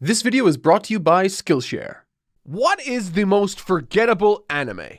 This video is brought to you by Skillshare. What is the most forgettable anime?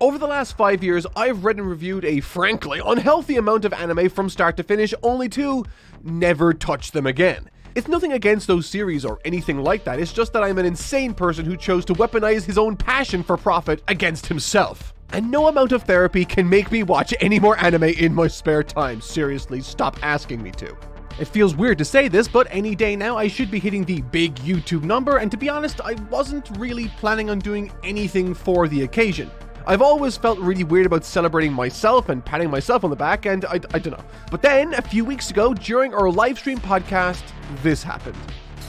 Over the last 5 years, I've read and reviewed a frankly unhealthy amount of anime from start to finish, only to never touch them again. It's nothing against those series or anything like that, it's just that I'm an insane person who chose to weaponize his own passion for profit against himself. And no amount of therapy can make me watch any more anime in my spare time. Seriously, stop asking me to. It feels weird to say this, but any day now I should be hitting the big YouTube number, and to be honest, I wasn't really planning on doing anything for the occasion. I've always felt really weird about celebrating myself and patting myself on the back, and I don't know. But then, a few weeks ago, during our livestream podcast, this happened.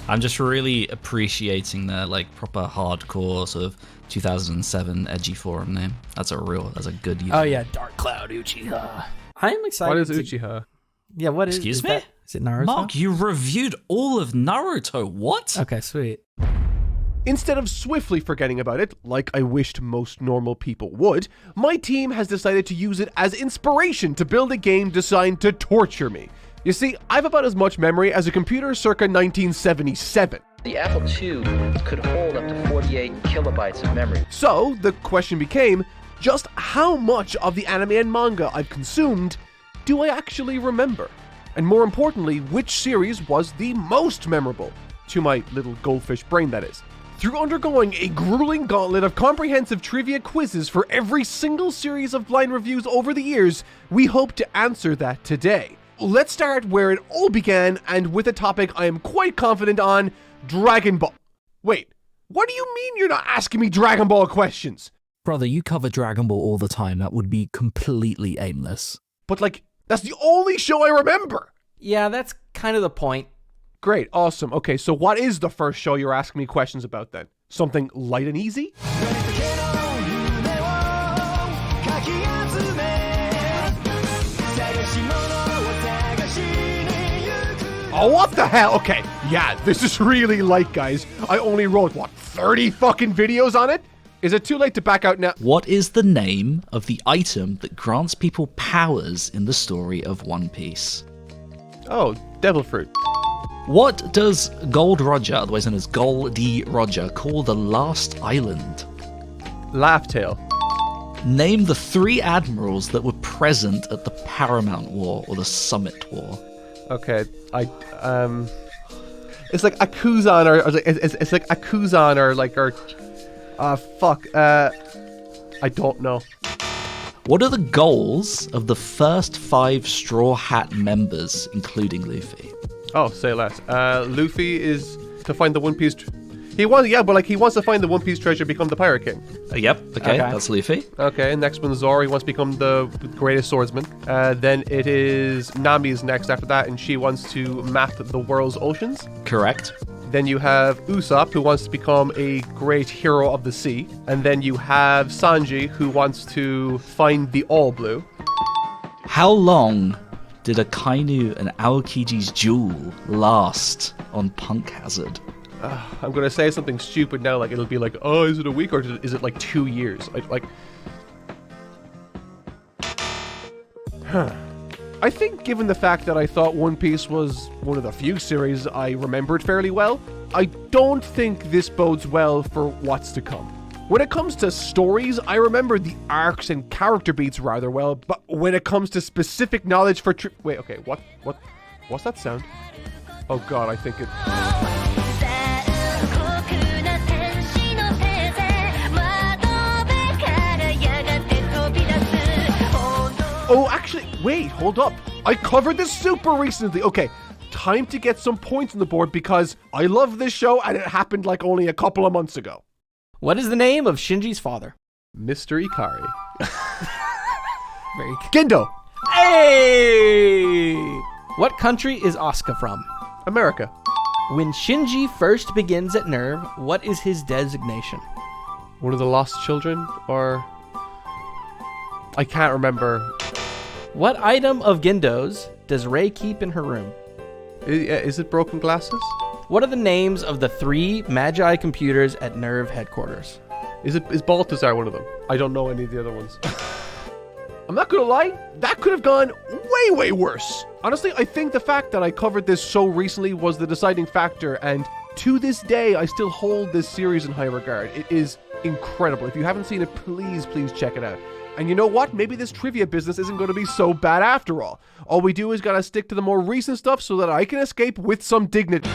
I'm just really appreciating the proper hardcore sort of 2007 edgy forum name. That's a good use. Oh yeah, Dark Cloud Uchiha. I am excited. What is Uchiha? Yeah, what is? Excuse me? That? Is it Naruto? Mark, you reviewed all of Naruto. What? Okay, sweet. Instead of swiftly forgetting about it, like I wished most normal people would, my team has decided to use it as inspiration to build a game designed to torture me. You see, I've about as much memory as a computer circa 1977. The Apple II could hold up to 48 kilobytes of memory. So, the question became, just how much of the anime and manga I've consumed do I actually remember? And more importantly, which series was the most memorable? To my little goldfish brain, that is. Through undergoing a grueling gauntlet of comprehensive trivia quizzes for every single series of blind reviews over the years, we hope to answer that today. Let's start where it all began, and with a topic I am quite confident on, Dragon Ball. Wait, what do you mean you're not asking me Dragon Ball questions? Brother, you cover Dragon Ball all the time. That would be completely aimless. But that's the only show I remember. Yeah, that's kind of the point. Great, awesome. Okay, so what is the first show you're asking me questions about then? Something light and easy? Oh, what the hell? Okay, yeah, this is really light, guys. I only wrote, 30 fucking videos on it? Is it too late to back out now? What is the name of the item that grants people powers in the story of One Piece? Oh, Devil Fruit. What does Gold Roger, otherwise known as Goldie Roger, call the last island? Laugh Tale. Name the 3 admirals that were present at the Paramount War or the Summit War. Okay, it's like Akuzan it's like Akuzan I don't know. What are the goals of the first 5 Straw Hat members, including Luffy? Oh, say less. Luffy is to find the One Piece. He wants to find the One Piece treasure, become the Pirate King. Yep. Okay, that's Luffy. Okay, next one Zoro. He wants to become the greatest swordsman. Then it is Nami's next after that, and she wants to map the world's oceans. Correct. Then you have Usopp, who wants to become a great hero of the sea. And then you have Sanji, who wants to find the All Blue. How long did Akainu and Aokiji's duel last on Punk Hazard? I'm going to say something stupid now, it'll be oh, is it a week or is it 2 years? I think given the fact that I thought One Piece was one of the few series I remembered fairly well, I don't think this bodes well for what's to come. When it comes to stories, I remember the arcs and character beats rather well, but when it comes to specific knowledge for wait, okay, what's that sound? Oh god, I think it... Oh, actually, wait, hold up. I covered this super recently. Okay, time to get some points on the board because I love this show and it happened only a couple of months ago. What is the name of Shinji's father? Mr. Ikari. Very Gendo. Hey! What country is Asuka from? America. When Shinji first begins at NERV, what is his designation? One of the lost children, or... I can't remember. What item of Gendo's does Rei keep in her room? Is it broken glasses? What are the names of the 3 Magi computers at NERV headquarters? Is Balthazar one of them? I don't know any of the other ones. I'm not gonna lie, that could have gone way, way worse. Honestly, I think the fact that I covered this so recently was the deciding factor, and to this day, I still hold this series in high regard. It is incredible. If you haven't seen it, please check it out. And you know what? Maybe this trivia business isn't going to be so bad after all. All we do is gotta stick to the more recent stuff so that I can escape with some dignity.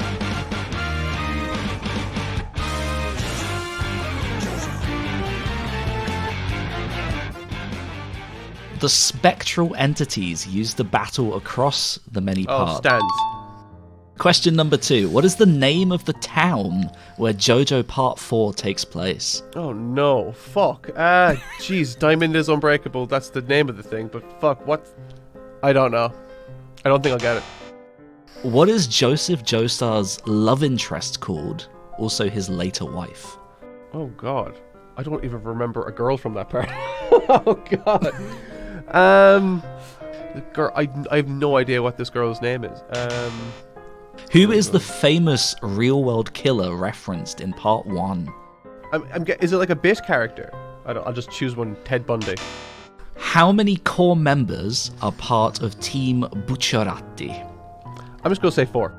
The spectral entities used to battle across the many parts. Stands. Question number 2. What is the name of the town where JOJO Part 4 takes place? Oh no, fuck. Jeez, Diamond is Unbreakable. That's the name of the thing, but fuck, what? I don't know. I don't think I'll get it. What is Joseph Joestar's love interest called? Also his later wife. Oh god. I don't even remember a girl from that part. Oh god. The girl, I have no idea what this girl's name is. Who is the famous real-world killer referenced in Part 1? Is it like a bit character? I'll just choose one. Ted Bundy. How many core members are part of Team Bucciarati? I'm just gonna say 4.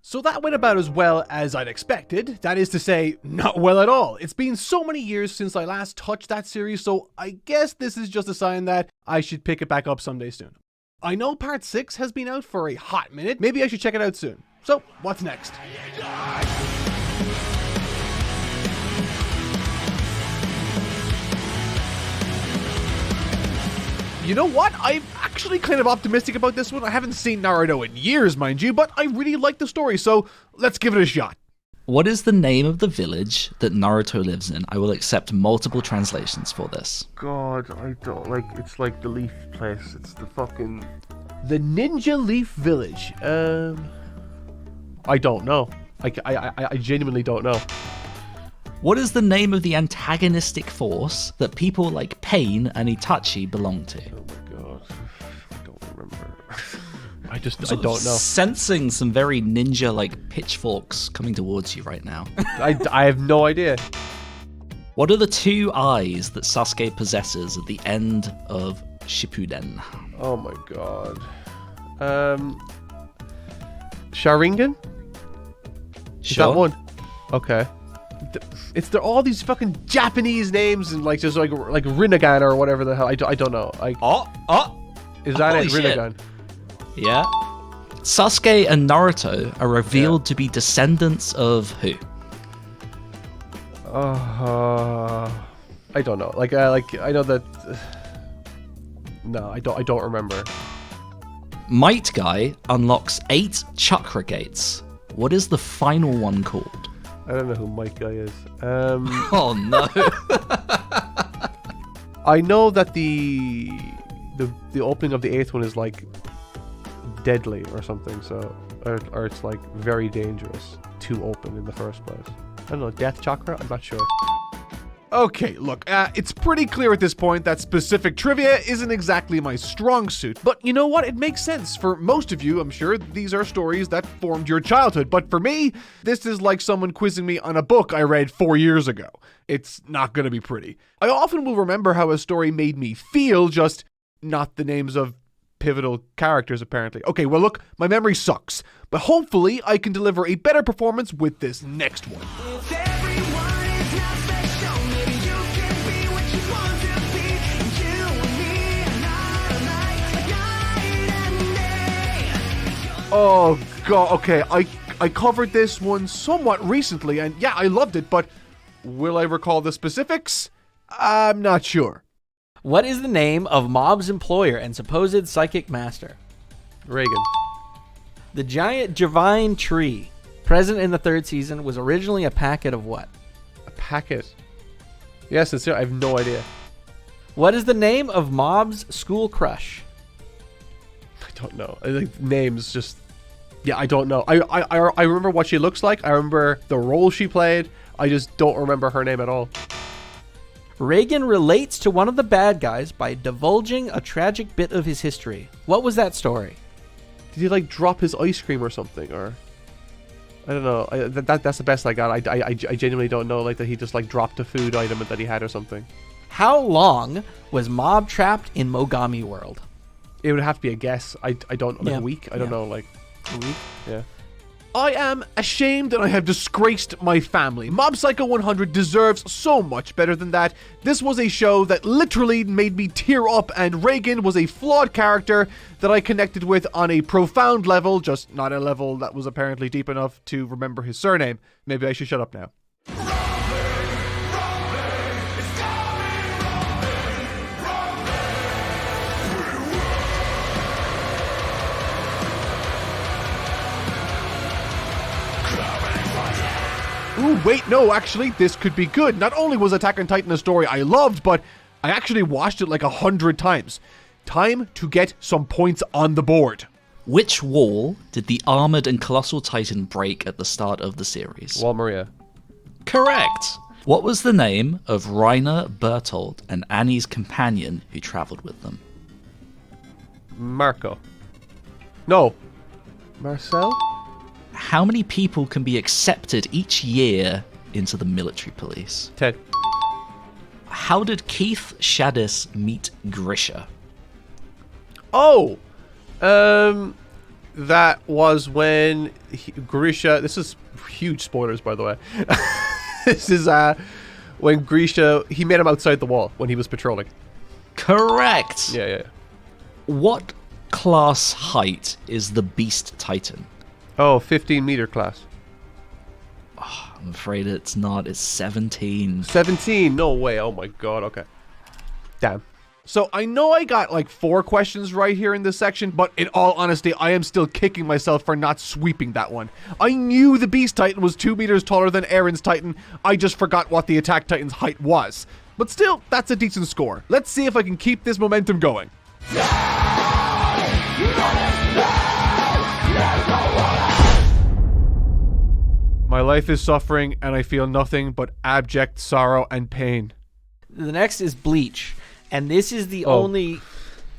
So that went about as well as I'd expected. That is to say, not well at all. It's been so many years since I last touched that series, so I guess this is just a sign that I should pick it back up someday soon. I know Part 6 has been out for a hot minute. Maybe I should check it out soon. So, what's next? You know what? I'm actually kind of optimistic about this one. I haven't seen Naruto in years, mind you, but I really like the story, so let's give it a shot. What is the name of the village that Naruto lives in? I will accept multiple translations for this. God, I don't like. It's like the Leaf place. It's the fucking the Ninja Leaf Village. I don't know. I genuinely don't know. What is the name of the antagonistic force that people like Pain and Itachi belong to? Oh my god, I don't remember. I don't know. Sensing some very ninja-like pitchforks coming towards you right now. I have no idea. What are the 2 eyes that Sasuke possesses at the end of Shippuden? Oh my god. Sharingan? Is that one? Okay. They're all these fucking Japanese names and like just like Rinnegan or whatever the hell. I don't know. Is that it? Rinnegan. Yeah. Sasuke and Naruto are revealed to be descendants of who? I don't know. Like I know that. No, I don't remember. Might Guy unlocks 8 chakra gates. What is the final one called? I don't know who Mike Guy is. Oh no. I know that the opening of the 8th one is like deadly or something, so or it's like very dangerous to open in the first place. I don't know, Death Chakra? I'm not sure. Okay, look, it's pretty clear at this point that specific trivia isn't exactly my strong suit, but you know what? It makes sense. For most of you, I'm sure, these are stories that formed your childhood, but for me, this is like someone quizzing me on a book I read 4 years ago. It's not gonna be pretty. I often will remember how a story made me feel, just not the names of pivotal characters, apparently. Okay, well look, my memory sucks, but hopefully I can deliver a better performance with this next one. Oh god, okay, I covered this one somewhat recently, and yeah, I loved it, but will I recall the specifics? I'm not sure. What is the name of Mob's employer and supposed psychic master? Reagan. The giant Javine tree, present in the 3rd season, was originally a packet of what? A packet? Yeah, sincerely, I have no idea. What is the name of Mob's school crush? I don't know. I think names just... Yeah, I don't know. I remember what she looks like. I remember the role she played. I just don't remember her name at all. Reagan relates to one of the bad guys by divulging a tragic bit of his history. What was that story? Did he like drop his ice cream or something? Or I don't know. That's the best I got. I genuinely don't know. Like that he just like dropped a food item that he had or something. How long was Mob trapped in Mogami World? It would have to be a guess. I don't like a week. I don't know, like a week. Yeah. I am ashamed and I have disgraced my family. Mob Psycho 100 deserves so much better than that. This was a show that literally made me tear up, and Reagan was a flawed character that I connected with on a profound level, just not a level that was apparently deep enough to remember his surname. Maybe I should shut up now. Ooh, wait, no, actually, this could be good. Not only was Attack on Titan a story I loved, but I actually watched it like 100 times. Time to get some points on the board. Which wall did the armored and colossal titan break at the start of the series? Wall Maria. Correct. What was the name of Rainer, Bertold, and Annie's companion who traveled with them? Marco. No. Marcel? How many people can be accepted each year into the military police? 10. How did Keith Shadis meet Grisha? Oh! That was when Grisha... This is huge spoilers, by the way. This is, when Grisha... He met him outside the wall when he was patrolling. Correct! Yeah. What class height is the Beast Titan? Oh, 15-meter class. I'm afraid it's not. It's 17. 17? No way. Oh my god, okay. Damn. So I know I got like 4 questions right here in this section, but in all honesty, I am still kicking myself for not sweeping that one. I knew the Beast Titan was 2 meters taller than Aaron's Titan. I just forgot what the Attack Titan's height was. But still, that's a decent score. Let's see if I can keep this momentum going. My life is suffering, and I feel nothing but abject sorrow and pain. The next is Bleach, and this is the only...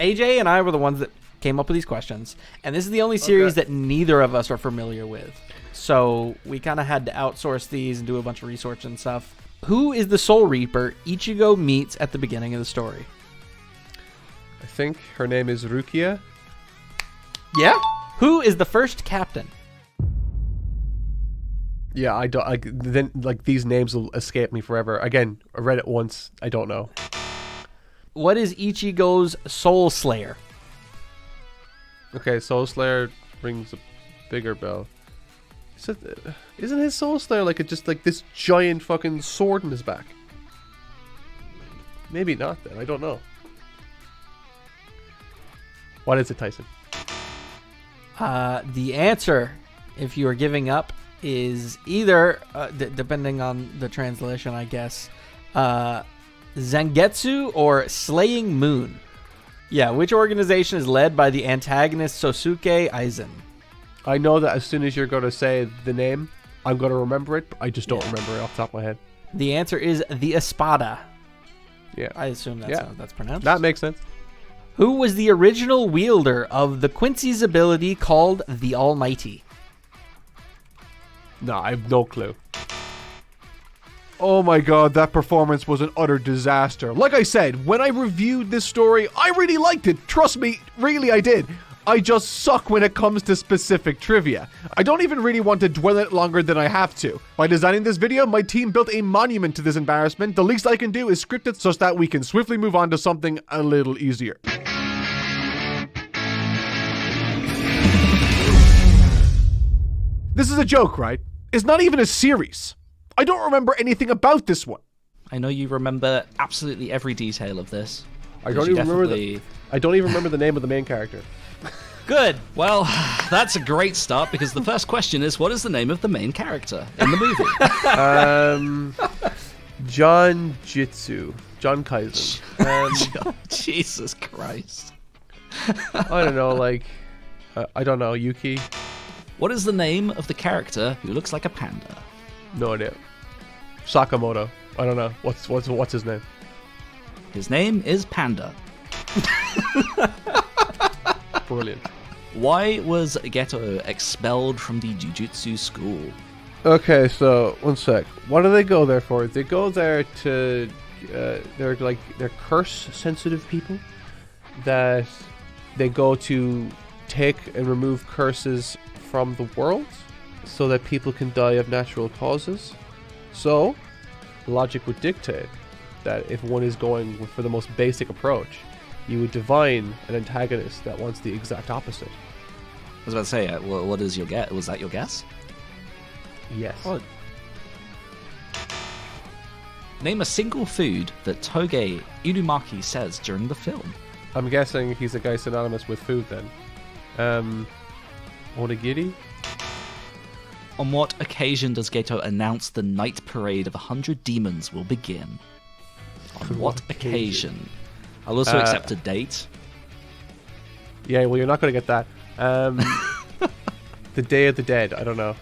AJ and I were the ones that came up with these questions, and this is the only series that neither of us are familiar with. So we kind of had to outsource these and do a bunch of research and stuff. Who is the Soul Reaper Ichigo meets at the beginning of the story? I think her name is Rukia. Yeah? Who is the first captain? Yeah, I don't. Then like these names will escape me forever. Again, I read it once. I don't know. What is Ichigo's Soul Slayer? Okay, Soul Slayer rings a bigger bell. Isn't his Soul Slayer like just like this giant fucking sword in his back? Maybe not. Then I don't know. What is it, Tyson? The answer, if you are giving up, is either, depending on the translation, I guess, Zangetsu or Slaying Moon. Yeah, which organization is led by the antagonist Sosuke Aizen? I know that as soon as you're going to say the name, I'm going to remember it, but I just don't remember it off the top of my head. The answer is the Espada. Yeah. I assume that's how that's pronounced. That makes sense. Who was the original wielder of the Quincy's ability called the Almighty? No, I have no clue. Oh my god, that performance was an utter disaster. Like I said, when I reviewed this story, I really liked it. Trust me, really I did. I just suck when it comes to specific trivia. I don't even really want to dwell on it longer than I have to. By designing this video, my team built a monument to this embarrassment. The least I can do is script it such that we can swiftly move on to something a little easier. This is a joke, right? It's not even a series. I don't remember anything about this one. I know you remember absolutely every detail of this. I don't even remember the name of the main character. Good. Well, that's a great start because the first question is, what is the name of the main character in the movie? John Jitsu. John Kaizen. Jesus Christ. I don't know, like... I don't know, Yuki? What is the name of the character who looks like a panda? No idea. Sakamoto. I don't know. What's his name? His name is Panda. Brilliant. Why was Geto expelled from the Jujutsu school? Okay, so one sec. What do they go there for? They go there to they're curse sensitive people that they go to take and remove curses from the world. so that people can die of natural causes. So, logic would dictate that if one is going for the most basic approach, you would divine an antagonist that wants the exact opposite. I was about to say, what is your guess? Was that your guess? Yes. Oh. Name a single food that Toge Inumaki says during the film. I'm guessing he's a guy synonymous with food then. Onigiri? On what occasion does Geto announce the night parade of 100 demons will begin? On what occasion? I'll also accept a date. Yeah, well, you're not going to get that. The Day of the Dead. I don't know.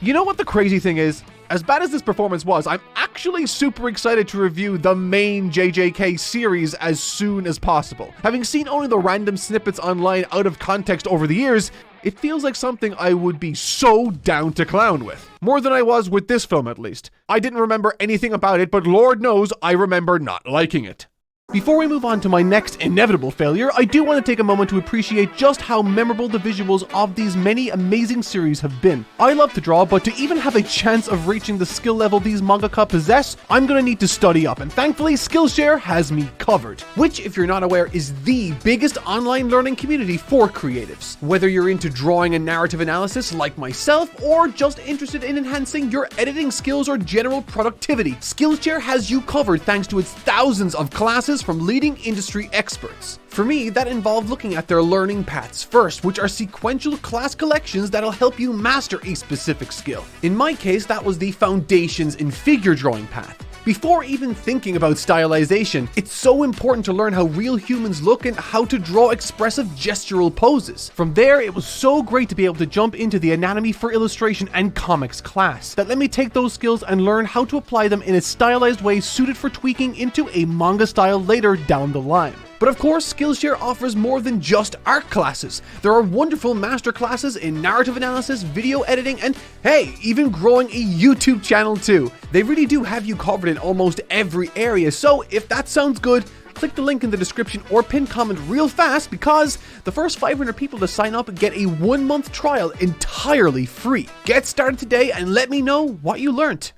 You know what the crazy thing is? As bad as this performance was, I'm actually super excited to review the main JJK series as soon as possible. Having seen only the random snippets online out of context over the years, it feels like something I would be so down to clown with. More than I was with this film, at least. I didn't remember anything about it, but Lord knows I remember not liking it. Before we move on to my next inevitable failure, I do want to take a moment to appreciate just how memorable the visuals of these many amazing series have been. I love to draw, but to even have a chance of reaching the skill level these mangaka possess, I'm gonna need to study up, and thankfully Skillshare has me covered. Which, if you're not aware, is the biggest online learning community for creatives. Whether you're into drawing and narrative analysis like myself, or just interested in enhancing your editing skills or general productivity, Skillshare has you covered thanks to its thousands of classes from leading industry experts. For me, that involved looking at their learning paths first, which are sequential class collections that'll help you master a specific skill. In my case, that was the Foundations in Figure Drawing path. Before even thinking about stylization, it's so important to learn how real humans look and how to draw expressive gestural poses. From there, it was so great to be able to jump into the Anatomy for Illustration and Comics class that let me take those skills and learn how to apply them in a stylized way suited for tweaking into a manga style later down the line. But of course, Skillshare offers more than just art classes. There are wonderful master classes in narrative analysis, video editing, and hey, even growing a YouTube channel too. They really do have you covered in almost every area, so if that sounds good, click the link in the description or pin comment real fast because the first 500 people to sign up get a 1-month trial entirely free. Get started today and let me know what you learnt.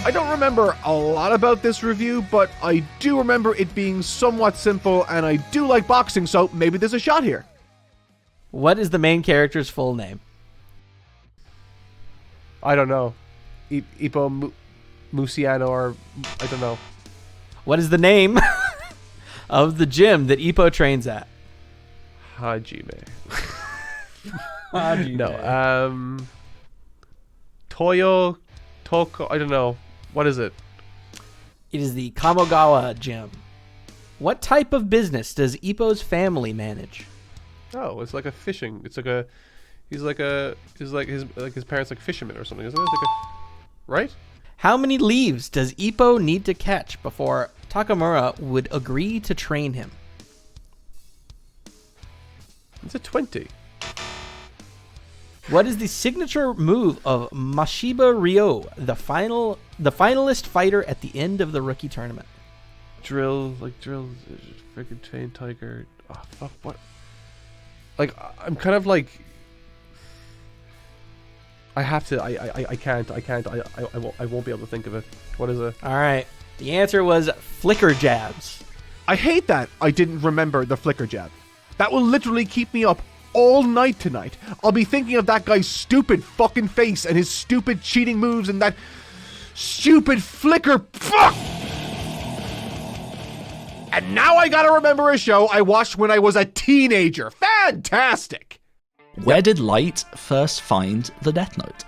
I don't remember a lot about this review, but I do remember it being somewhat simple, and I do like boxing, so maybe there's a shot here. What is the main character's full name? I don't know. IPPO Musiano, or I don't know. What is the name of the gym that IPPO trains at? Hajime. Hajime. No, Toko, I don't know. What is it? It is the Kamogawa gym. What type of business does IPPO's family manage? Oh, it's like a fishing. It's like a, he's like his parents like fishermen or something, isn't it? It's like a, right? How many leaves does IPPO need to catch before Takamura would agree to train him? It's a 20. What is the signature move of Mashiba Ryo, the finalist fighter at the end of the rookie tournament? Drill, freaking chain tiger. Oh fuck, what? Like, I'm kind of like, I have to. I can't. I won't be able to think of it. What is it? All right. The answer was flicker jabs. I hate that I didn't remember the flicker jab. That will literally keep me up all night tonight. I'll be thinking of that guy's stupid fucking face and his stupid cheating moves and that stupid flicker. Fuck! And now I gotta remember a show I watched when I was a teenager. Fantastic! Where did Light first find the Death Note?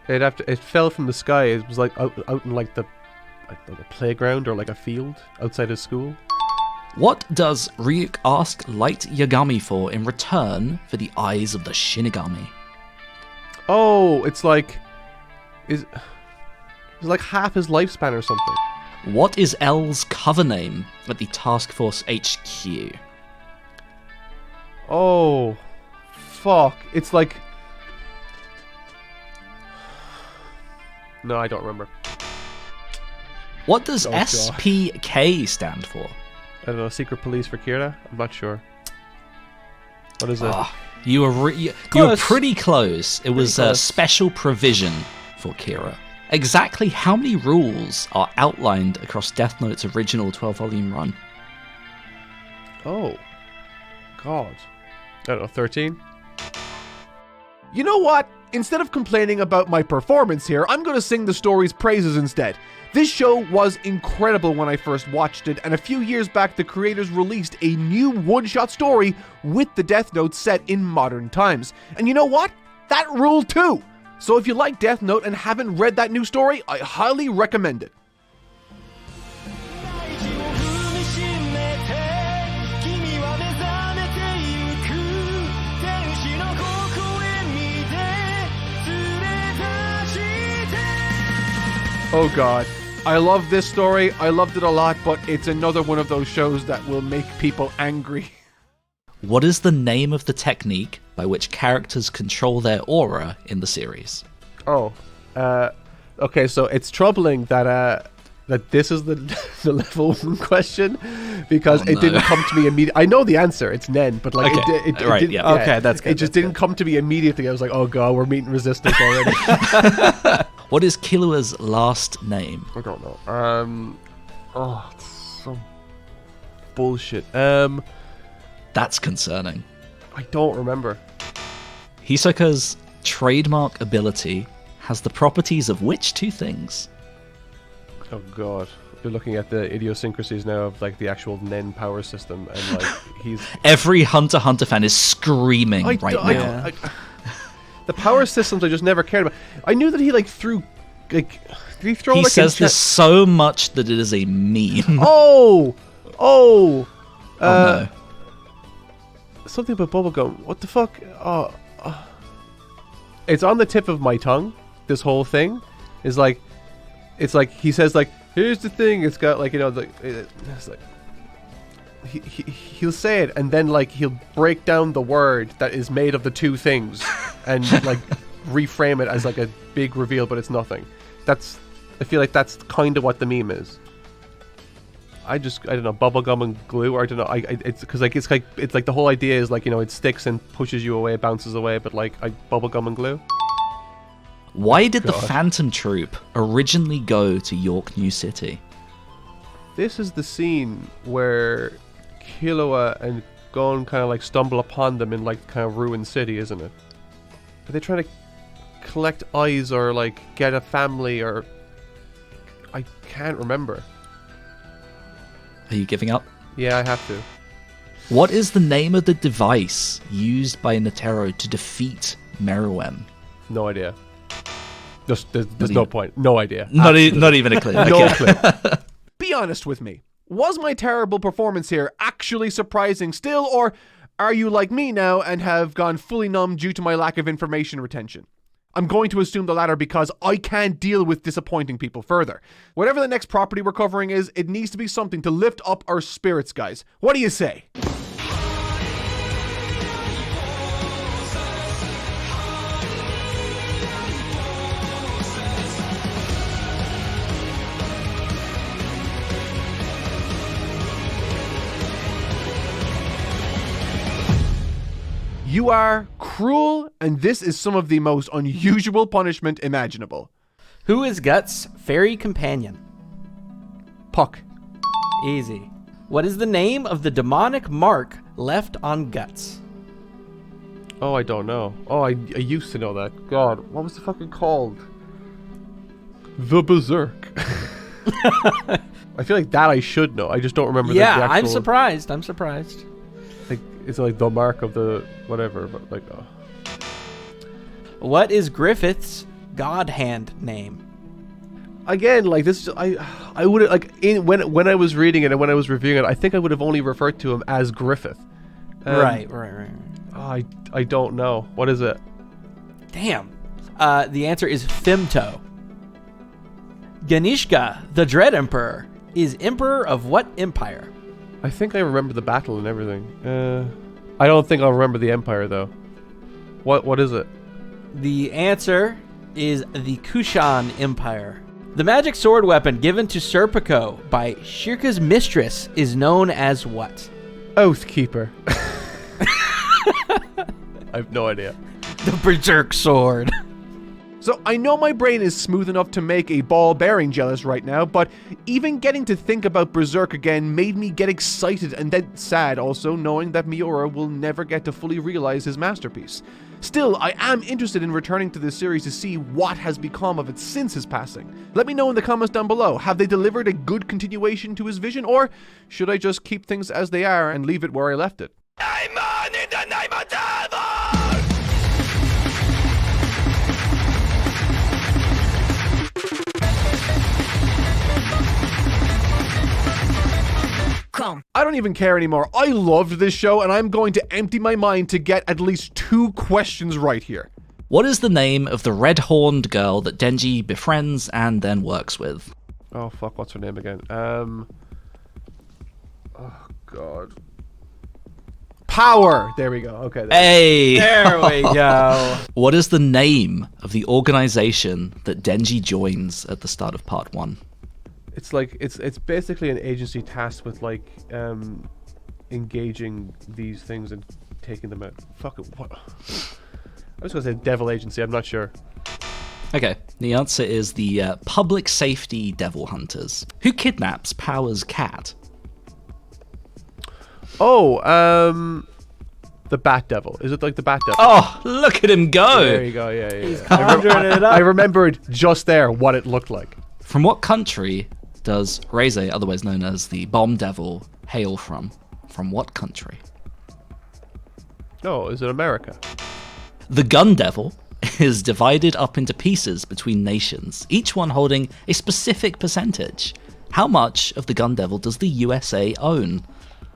It fell from the sky. It was like out in like the playground or like a field outside of school. What does Ryuk ask Light Yagami for in return for the eyes of the Shinigami? Oh, it's like like half his lifespan or something. What is L's cover name at the Task Force HQ? Oh, fuck. It's like, No, I don't remember. What does Oh, God. SPK stand for? I don't know. Secret Police for Kira? I'm not sure. What is it? You were you were Close. pretty close. It was a close. special provision for Kira. Exactly how many rules are outlined across Death Note's original 12-volume run? Oh. God. I don't know. 13? You know what? Instead of complaining about my performance here, I'm going to sing the story's praises instead. This show was incredible when I first watched it, and a few years back the creators released a new one-shot story with the Death Note set in modern times. And you know what? That ruled too! So if you like Death Note and haven't read that new story, I highly recommend it. Oh god. I love this story. I loved it a lot, but it's another one of those shows that will make people angry. What is the name of the technique by which characters control their aura in the series? Oh. Okay, so it's troubling that that this is the level 1 question because it didn't come to me immediately. I know the answer. It's Nen, but like Okay. it Right, didn't, yeah. Okay, that's good. It just didn't come to me immediately. I was like, oh god, we're meeting resistance already. What is Killua's last name? I don't know. It's some bullshit. That's concerning. I don't remember. Hisoka's trademark ability has the properties of which two things? Oh god. You're looking at the idiosyncrasies now of like the actual Nen power system, and like he's Every Hunter x Hunter fan is screaming right now. The power systems I just never cared about. I knew that he like threw like did he throw He like says this so much that it is a meme. Oh No. something about bubblegum. What the fuck? It's on the tip of my tongue. This whole thing is like, it's like he says like, here's the thing. It's got like, you know, it's like he'll say it and then like he'll break down the word that is made of the two things and like reframe it as like a big reveal, but it's nothing. I feel like that's kind of what the meme is. I don't know, bubblegum and glue, or I don't know. It's because like it's like the whole idea is like, you know, it sticks and pushes you away, bounces away, but like bubblegum and glue. Why did the Phantom Troop originally go to York New City? This is the scene where Killua and Gon kind of like stumble upon them in like kind of ruined city, isn't it? Are they trying to collect eyes or like get a family, or I can't remember. Are you giving up? Yeah, I have to. What is the name of the device used by Netero to defeat Meruem? No idea. There's no point. No idea. Not even a clue. No Okay. clue. Be honest with me. Was my terrible performance here actually surprising still, or are you like me now and have gone fully numb due to my lack of information retention? I'm going to assume the latter because I can't deal with disappointing people further. Whatever the next property we're covering is, it needs to be something to lift up our spirits, guys. What do you say? You are cruel, and this is some of the most unusual punishment imaginable. Who is Guts' fairy companion? Puck. Easy. What is the name of the demonic mark left on Guts? Oh, I don't know. Oh, I used to know that. God, what was the fucking called? The Berserk. I feel like that I should know. I just don't remember the actual... I'm surprised. I'm surprised. Like, it's like the mark of the whatever, but like... Oh. What is Griffith's god hand name? Again, like this, I would like when I was reading it and when I was reviewing it, I think I would have only referred to him as Griffith. Right. Oh, I don't know. What is it? Damn. The answer is Femto. Ganishka, the Dread Emperor, is emperor of what empire? I think I remember the battle and everything. I don't think I'll remember the empire though. What is it? The answer is the Kushan Empire. The magic sword weapon given to Sir PYCHO by Shirka's mistress is known as what? Oathkeeper. I have no idea. The Berserk sword. So I know my brain is smooth enough to make a ball bearing jealous right now, but even getting to think about Berserk again made me get excited and then sad also, knowing that Miura will never get to fully realize his masterpiece. Still, I am interested in returning to this series to see what has become of it since his passing. Let me know in the comments down below, have they delivered a good continuation to his vision, or should I just keep things as they are and leave it where I left it? Amen in the name of devil! I don't even care anymore. I loved this show, and I'm going to empty my mind to get at least 2 questions right here. What is the name of the red-horned girl that Denji befriends and then works with? Oh, fuck, what's her name again? Oh, God. Power! There we go. Okay. Hey! There we go. What is the name of the organization that Denji joins at the start of part 1? It's like, it's basically an agency tasked with, like, engaging these things and taking them out. Fuck it, what? I was going to say Devil Agency, I'm not sure. Okay, the answer is the Public Safety Devil Hunters. Who kidnaps Power's cat? Oh, the Bat Devil. Is it like the Bat Devil? Oh, look at him go! There you go, yeah. He's conjuring it up. I remembered just there what it looked like. From what country does Reize, otherwise known as the Bomb Devil, hail from? From what country? Oh, is it America? The Gun Devil is divided up into pieces between nations, each one holding a specific percentage. How much of the Gun Devil does the USA own?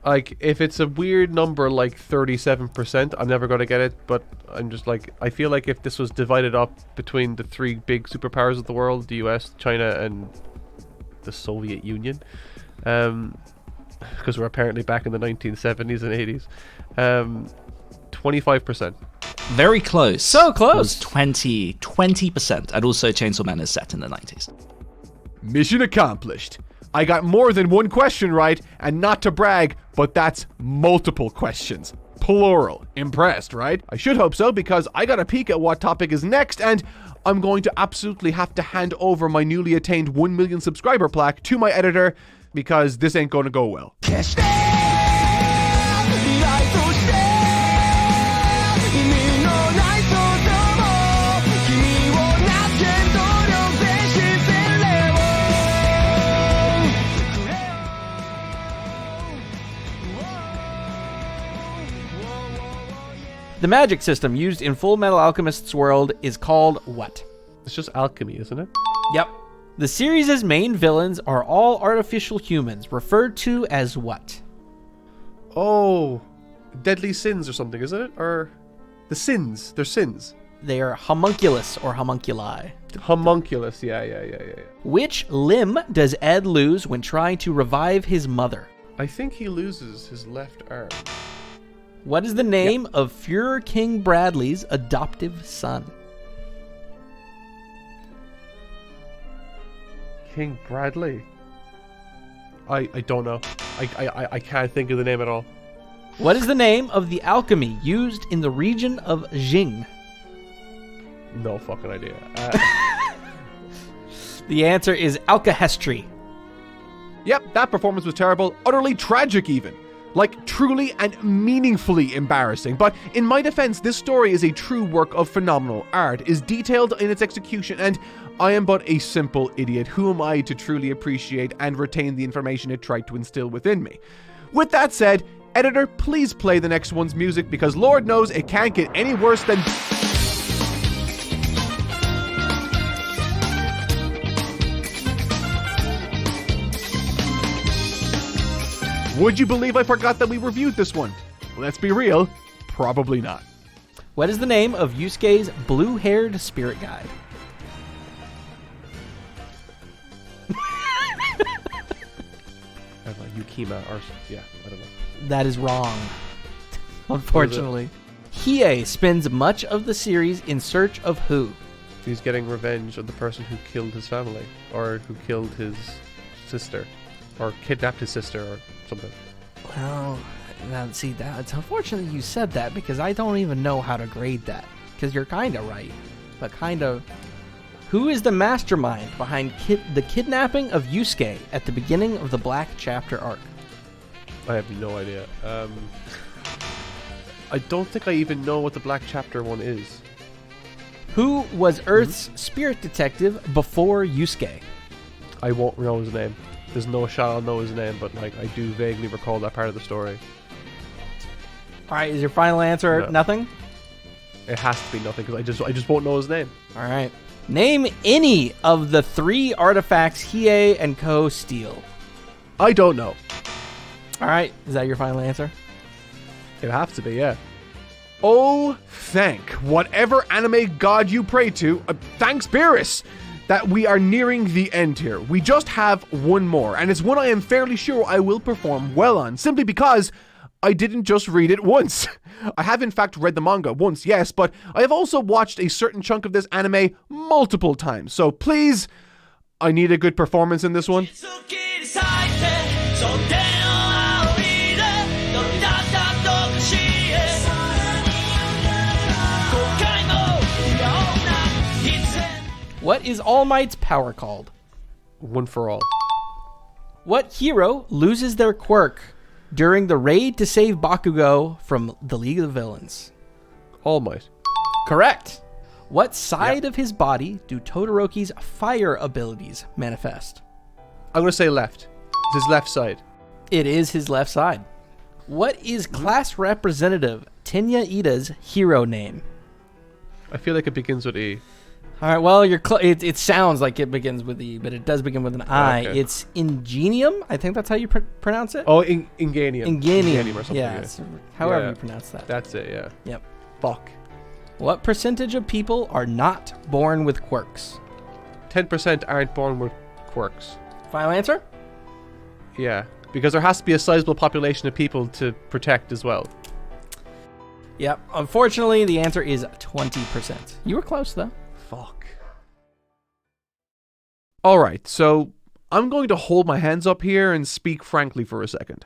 Like, if it's a weird number like 37%, I'm never going to get it, but I'm just like, I feel like if this was divided up between the 3 big superpowers of the world, the US, China, and the Soviet Union, because we're apparently back in the 1970s and 80s, 25%. Very close. So close. It was 20%, and also Chainsaw Man is set in the 90s. Mission accomplished. I got more than 1 question right, and not to brag, but that's multiple questions. Plural. Impressed, right? I should hope so, because I got a peek at what topic is next, and I'm going to absolutely have to hand over my newly attained 1 million subscriber plaque to my editor, because this ain't going to go well. The magic system used in Full Metal Alchemist's world is called what? It's just alchemy, isn't it? Yep. The series' main villains are all artificial humans, referred to as what? Oh, deadly sins or something, isn't it? Or the sins. They're sins. They are homunculus or homunculi. Homunculus, yeah. Which limb does Ed lose when trying to revive his mother? I think he loses his left arm. What is the name of Führer King Bradley's adoptive son? King Bradley? I don't know. I can't think of the name at all. What is the name of the alchemy used in the region of Jing? No fucking idea. The answer is alkahestry. Yep, that performance was terrible. Utterly tragic even. Like, truly and meaningfully embarrassing. But in my defense, this story is a true work of phenomenal art, is detailed in its execution, and I am but a simple idiot. Who am I to truly appreciate and retain the information it tried to instill within me? With that said, editor, please play the next one's music, because Lord knows it can't get any worse than... Would you believe I forgot that we reviewed this one? Let's be real, probably not. What is the name of Yusuke's blue-haired spirit guide? I don't know, Yukima or... yeah, I don't know. That is wrong. Unfortunately. Hiei spends much of the series in search of who? He's getting revenge on the person who killed his family, or who killed his sister, or kidnapped his sister, or something. Well, now see, it's unfortunate you said that, because I don't even know how to grade that. Because you're kind of right, but kind of... Who is the mastermind behind the kidnapping of Yusuke at the beginning of the Black Chapter arc? I have no idea. I don't think I even know what the Black Chapter one is. Who was Earth's spirit detective before Yusuke? I won't know his name. There's no shot I'll know his name, but like I do vaguely recall that part of the story. All right, is your final answer nothing? It has to be nothing because I just won't know his name. All right. Name any of the 3 artifacts Hiei and Ko steal. I don't know. All right, is that your final answer? It has to be, yeah. Oh, thank whatever anime god you pray to, thanks Beerus, that we are nearing the end here. We just have one more, and it's one I am fairly sure I will perform well on, simply because I didn't just read it once. I have in fact read the manga once, yes, but I have also watched a certain chunk of this anime multiple times. So please, I need a good performance in this one. What is All Might's power called? One for all. What hero loses their quirk during the raid to save Bakugo from the League of Villains? All Might. Correct. What side of his body do Todoroki's fire abilities manifest? I'm going to say left. It's his left side. It is his left side. What is class representative Tenya Ida's hero name? I feel like it begins with E. All right, well, it sounds like it begins with E, but it does begin with an I. Okay. It's Ingenium. I think that's how you pronounce it. Oh, Inganium. Ingenium. Or something. Yeah, however you pronounce that. That's it, yeah. Yep. Fuck. What percentage of people are not born with quirks? 10% aren't born with quirks. Final answer? Yeah, because there has to be a sizable population of people to protect as well. Yep. Unfortunately, the answer is 20%. You were close, though. Fuck. Alright, so I'm going to hold my hands up here and speak frankly for a second.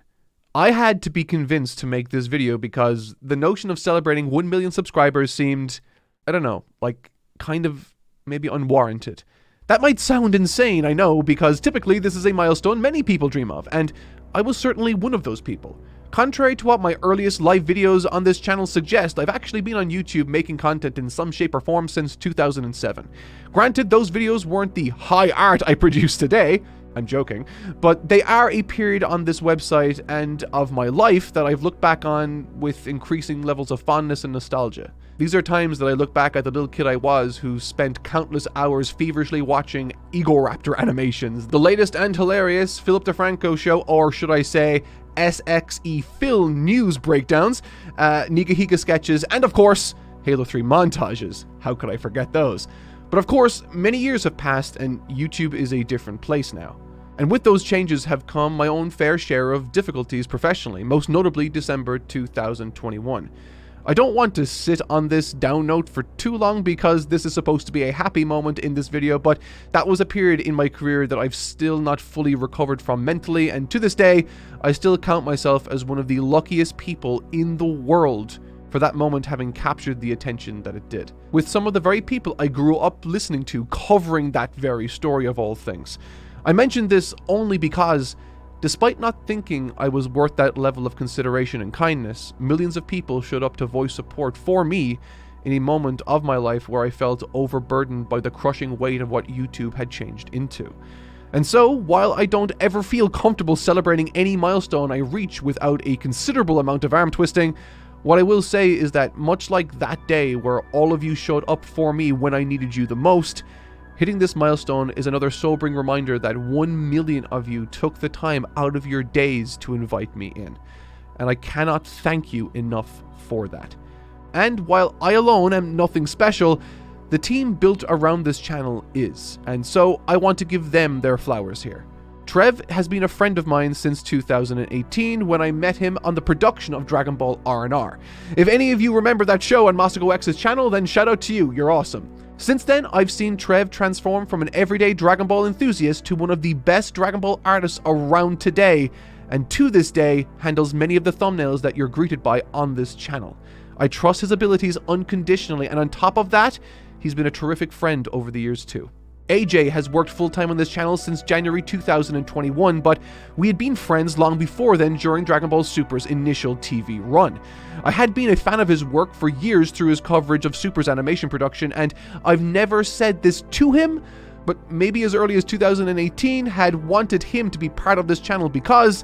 I had to be convinced to make this video because the notion of celebrating 1 million subscribers seemed, I don't know, like kind of maybe unwarranted. That might sound insane, I know, because typically this is a milestone many people dream of, and I was certainly one of those people. Contrary to what my earliest live videos on this channel suggest, I've actually been on YouTube making content in some shape or form since 2007. Granted, those videos weren't the high art I produce today, I'm joking, but they are a period on this website and of my life that I've looked back on with increasing levels of fondness and nostalgia. These are times that I look back at the little kid I was who spent countless hours feverishly watching Egoraptor animations, the latest and hilarious Philip DeFranco show, or should I say, SXE Phil news breakdowns, Niga sketches, and of course, Halo 3 montages. How could I forget those? But of course, many years have passed and YouTube is a different place now. And with those changes have come my own fair share of difficulties professionally, most notably December 2021. I don't want to sit on this down note for too long because this is supposed to be a happy moment in this video, but that was a period in my career that I've still not fully recovered from mentally, and to this day, I still count myself as one of the luckiest people in the world for that moment having captured the attention that it did. With some of the very people I grew up listening to covering that very story of all things. I mentioned this only because, despite not thinking I was worth that level of consideration and kindness, millions of people showed up to voice support for me in a moment of my life where I felt overburdened by the crushing weight of what YouTube had changed into. And so, while I don't ever feel comfortable celebrating any milestone I reach without a considerable amount of arm twisting, what I will say is that much like that day where all of you showed up for me when I needed you the most, hitting this milestone is another sobering reminder that 1 million of you took the time out of your days to invite me in. And I cannot thank you enough for that. And while I alone am nothing special, the team built around this channel is, and so I want to give them their flowers here. Trev has been a friend of mine since 2018 when I met him on the production of Dragon Ball R&R. If any of you remember that show on Masako X's channel, then shout out to you, you're awesome. Since then, I've seen Trev transform from an everyday Dragon Ball enthusiast to one of the best Dragon Ball artists around today, and to this day, handles many of the thumbnails that you're greeted by on this channel. I trust his abilities unconditionally, and on top of that, he's been a terrific friend over the years too. AJ has worked full-time on this channel since January 2021, but we had been friends long before then during Dragon Ball Super's initial TV run. I had been a fan of his work for years through his coverage of Super's animation production, and I've never said this to him, but maybe as early as 2018 had wanted him to be part of this channel because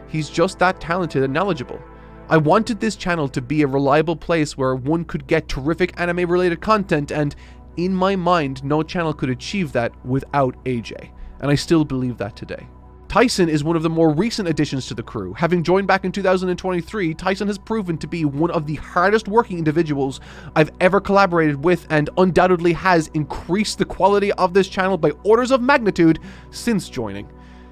he's just that talented and knowledgeable. I wanted this channel to be a reliable place where one could get terrific anime-related content, and in my mind, no channel could achieve that without AJ, and I still believe that today. Tyson is one of the more recent additions to the crew. Having joined back in 2023, Tyson has proven to be one of the hardest working individuals I've ever collaborated with, and undoubtedly has increased the quality of this channel by orders of magnitude since joining.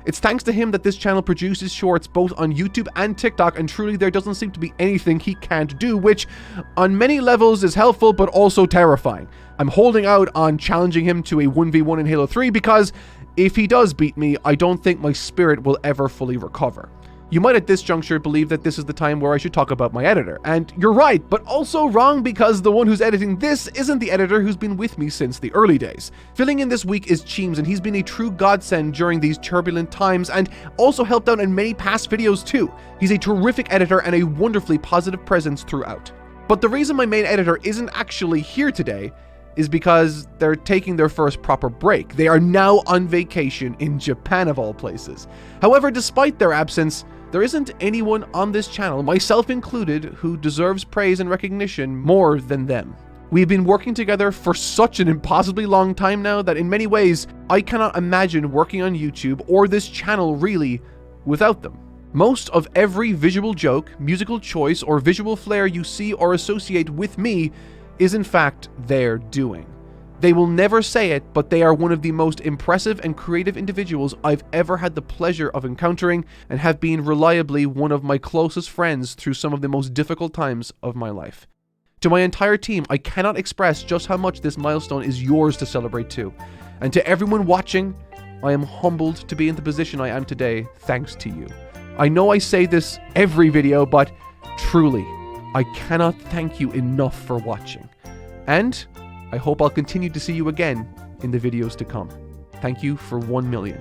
It's thanks to him that this channel produces shorts both on YouTube and TikTok, and truly there doesn't seem to be anything he can't do, which on many levels is helpful but also terrifying. I'm holding out on challenging him to a 1v1 in Halo 3 because if he does beat me, I don't think my spirit will ever fully recover. You might at this juncture believe that this is the time where I should talk about my editor, and you're right, but also wrong because the one who's editing this isn't the editor who's been with me since the early days. Filling in this week is Cheems, and he's been a true godsend during these turbulent times and also helped out in many past videos too. He's a terrific editor and a wonderfully positive presence throughout. But the reason my main editor isn't actually here today is because they're taking their first proper break. They are now on vacation in Japan of all places. However, despite their absence, there isn't anyone on this channel, myself included, who deserves praise and recognition more than them. We've been working together for such an impossibly long time now that in many ways, I cannot imagine working on YouTube or this channel really without them. Most of every visual joke, musical choice, or visual flair you see or associate with me is in fact their doing. They will never say it, but they are one of the most impressive and creative individuals I've ever had the pleasure of encountering, and have been reliably one of my closest friends through some of the most difficult times of my life. To my entire team, I cannot express just how much this milestone is yours to celebrate too. And to everyone watching, I am humbled to be in the position I am today thanks to you. I know I say this every video, but truly, I cannot thank you enough for watching. And I hope I'll continue to see you again in the videos to come. Thank you for 1 million.